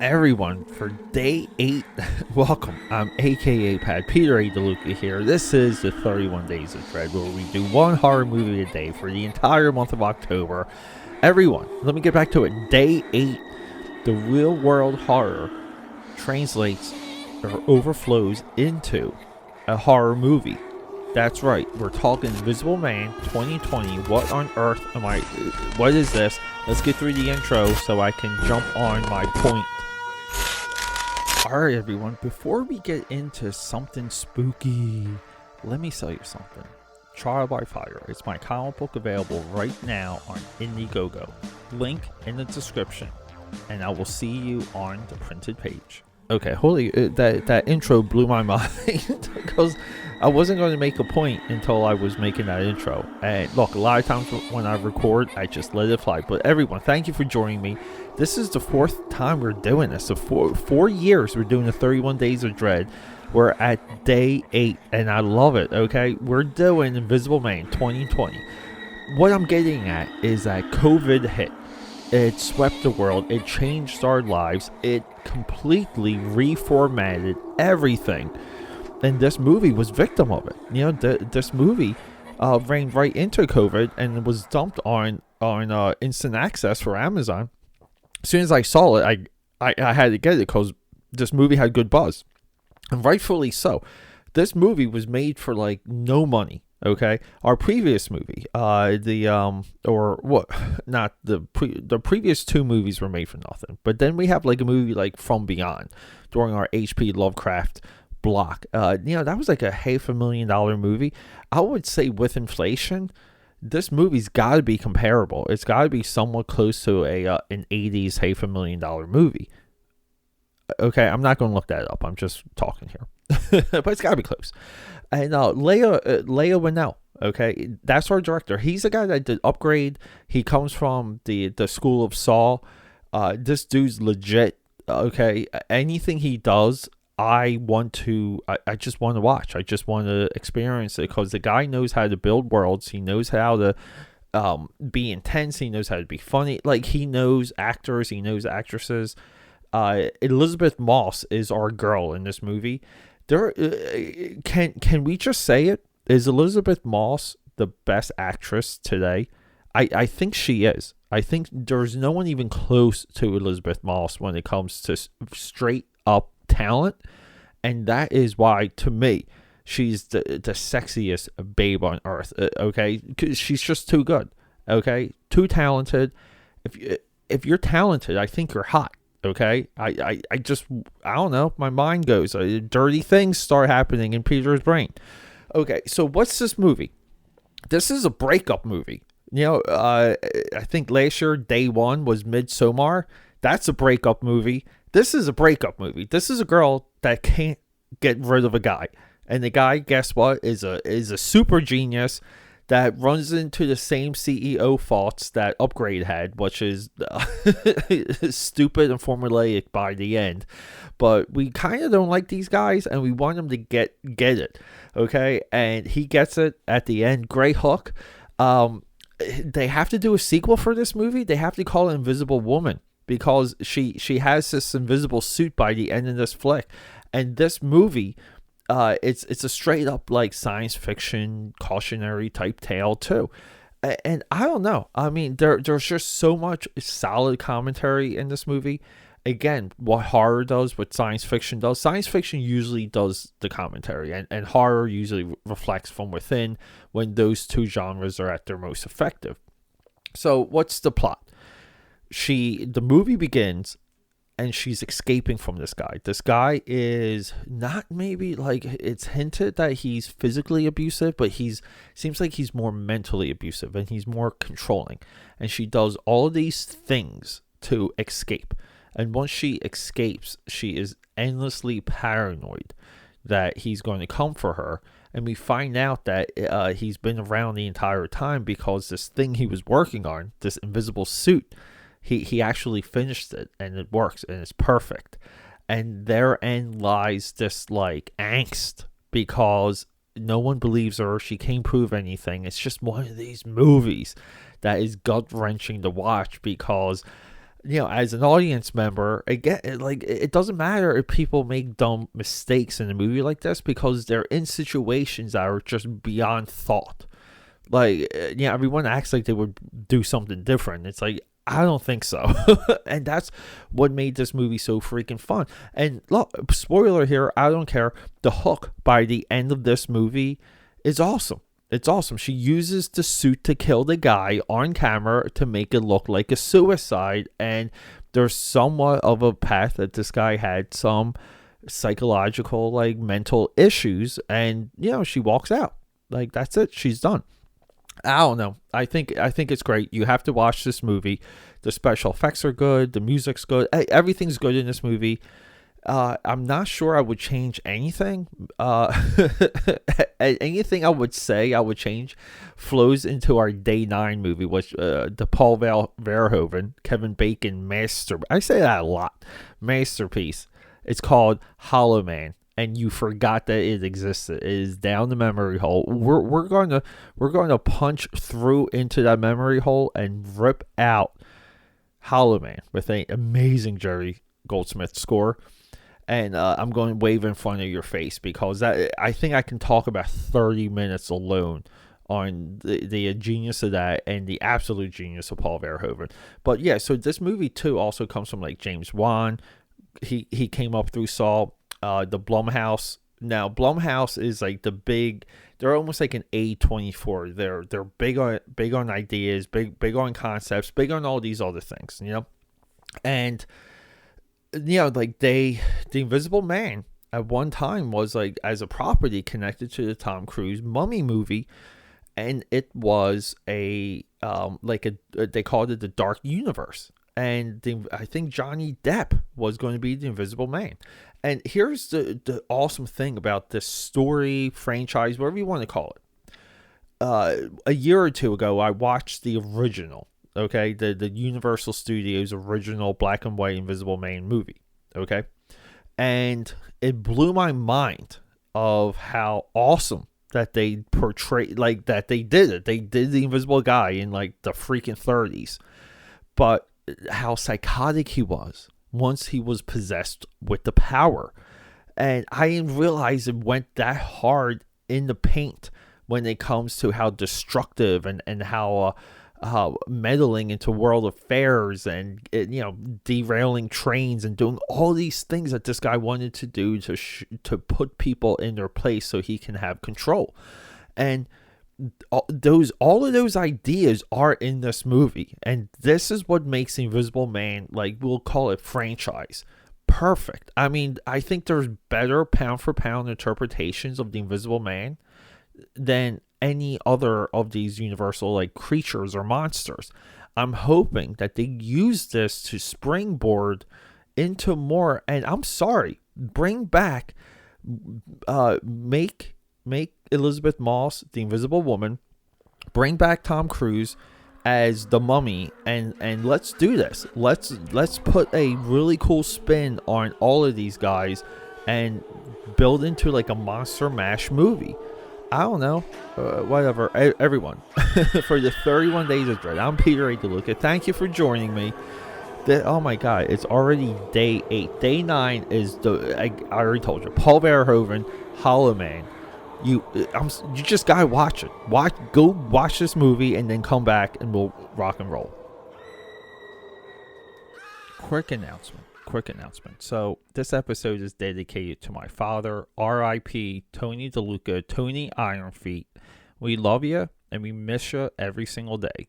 everyone for day 8. Welcome. I'm AKAPAD, Peter A. DeLuca here. This is the 31 Days of Dread, where we do one horror movie a day for the entire month of October. Everyone, let me get back to it. Day 8, the real world horror translates or overflows into a horror movie. That's right. We're talking Invisible Man 2020. What on earth am I? What is this? Let's get through the intro so I can jump on my point. Alright, everyone. Before we get into something spooky, let me tell you something. Trial by Fire. It's my comic book available right now on Indiegogo. Link in the description. And I will see you on the printed page. Okay, holy, that intro blew my mind because I wasn't going to make a point until I was making that intro. And look, a lot of times when I record, I just let it fly. But everyone, thank you for joining me. This is the 4th time we're doing this. So four years we're doing the 31 Days of Dread. We're at day 8, and I love it, okay? We're doing Invisible Man 2020. What I'm getting at is that COVID hit. It swept the world. It changed our lives. It completely reformatted everything. And this movie was victim of it. You know, this movie ran right into COVID and was dumped on instant access for Amazon. As soon as I saw it, I had to get it because this movie had good buzz. And rightfully so. This movie was made for like no money. Okay, our previous movie, the previous 2 movies were made for nothing. But then we have like a movie like From Beyond during our H.P. Lovecraft block. That was like a $500,000 movie. I would say with inflation, this movie's got to be comparable. It's got to be somewhat close to an 80s $500,000 movie. Okay, I'm not going to look that up. I'm just talking here. But it's got to be close. And Leah Winnell, okay, that's our director. He's the guy that did Upgrade. He comes from the School of Saw. This dude's legit, okay. Anything he does, I just want to watch. I just want to experience it because the guy knows how to build worlds. He knows how to be intense. He knows how to be funny. Like, he knows actors. He knows actresses. Elisabeth Moss is our girl in this movie. Can we just say it? Is Elisabeth Moss the best actress today? I think she is. I think there's no one even close to Elisabeth Moss when it comes to straight up talent. And that is why, to me, she's the sexiest babe on earth. Okay? 'Cause she's just too good. Okay? Too talented. If you're talented, I think you're hot. Okay, I don't know. My mind goes. Dirty things start happening in Peter's brain. Okay, so what's this movie? This is a breakup movie. I think last year, day 1 was Midsommar. That's a breakup movie. This is a breakup movie. This is a girl that can't get rid of a guy. And the guy, guess what, is a super genius that runs into the same CEO faults that Upgrade had, which is stupid and formulaic by the end. But we kind of don't like these guys, and we want them to get it, okay? And he gets it at the end. Great hook. They have to do a sequel for this movie. They have to call it Invisible Woman because she has this invisible suit by the end of this flick. And this movie... it's a straight up like science fiction cautionary type tale too, and I don't know. I mean, there's just so much solid commentary in this movie. Again, what horror does, what science fiction does. Science fiction usually does the commentary, and horror usually reflects from within when those 2 genres are at their most effective. So, what's the plot? The movie begins. And she's escaping from this guy. This guy is not maybe like it's hinted that he's physically abusive, but seems like he's more mentally abusive and he's more controlling. And she does all of these things to escape. And once she escapes, she is endlessly paranoid that he's going to come for her. And we find out that he's been around the entire time because this thing he was working on, this invisible suit, He actually finished it, and it works, and it's perfect. And therein lies this, like, angst, because no one believes her. She can't prove anything. It's just one of these movies that is gut-wrenching to watch, because as an audience member, again, it doesn't matter if people make dumb mistakes in a movie like this, because they're in situations that are just beyond thought. Everyone acts like they would do something different. It's like, I don't think so. And that's what made this movie so freaking fun. And look, spoiler here, I don't care. The hook by the end of this movie is awesome. It's awesome. She uses the suit to kill the guy on camera to make it look like a suicide. And there's somewhat of a path that this guy had some psychological, mental issues. And, she walks out. That's it. She's done. I don't know. I think it's great. You have to watch this movie. The special effects are good. The music's good. Everything's good in this movie. I'm not sure I would change anything. Anything I would say I would change flows into our Day 9 movie, which the Paul Verhoeven, Kevin Bacon I say that a lot. Masterpiece. It's called Hollow Man. And you forgot that it existed. It is down the memory hole. We're going to punch through into that memory hole and rip out Hollow Man with an amazing Jerry Goldsmith score. And I'm going to wave in front of your face, because I think I can talk about 30 minutes alone on the genius of that and the absolute genius of Paul Verhoeven. But yeah, so this movie too also comes from James Wan. He came up through Saw. The Blumhouse. Now, Blumhouse is the big. They're almost like an A24. They're big on ideas, big on concepts, big on all these other things. And the Invisible Man at one time was as a property connected to the Tom Cruise Mummy movie, and it was they called it the Dark Universe. And I think Johnny Depp was going to be the Invisible Man. And here's the awesome thing about this story, franchise, whatever you want to call it. A year or two ago, I watched the original, okay? The Universal Studios original black and white Invisible Man movie, okay? And it blew my mind of how awesome that they portrayed, that they did it. They did the Invisible Guy in the freaking 30s. But how psychotic he was once he was possessed with the power. And I didn't realize it went that hard in the paint when it comes to how destructive and how meddling into world affairs and derailing trains and doing all these things that this guy wanted to do to put people in their place so he can have control. And all of those ideas are in this movie, and this is what makes the Invisible Man, we'll call it franchise, perfect. I mean, I think there's better pound for pound interpretations of the Invisible Man than any other of these Universal creatures or monsters. I'm hoping that they use this to springboard into more, and I'm sorry, bring back, make Elisabeth Moss the Invisible Woman, bring back Tom Cruise as the Mummy, and let's do this. Let's put a really cool spin on all of these guys and build into a Monster Mash movie. I don't know, whatever. Everyone, for the 31 Days of Dread, I'm Peter A. DeLuca. Thank you for joining me. Oh my God, it's already day 8. Day 9 is I already told you, Paul Verhoeven, Hollow Man. You just gotta watch it. Go watch this movie and then come back and we'll rock and roll. Quick announcement. So this episode is dedicated to my father, R.I.P. Tony DeLuca, Tony Iron Feet. We love you and we miss you every single day.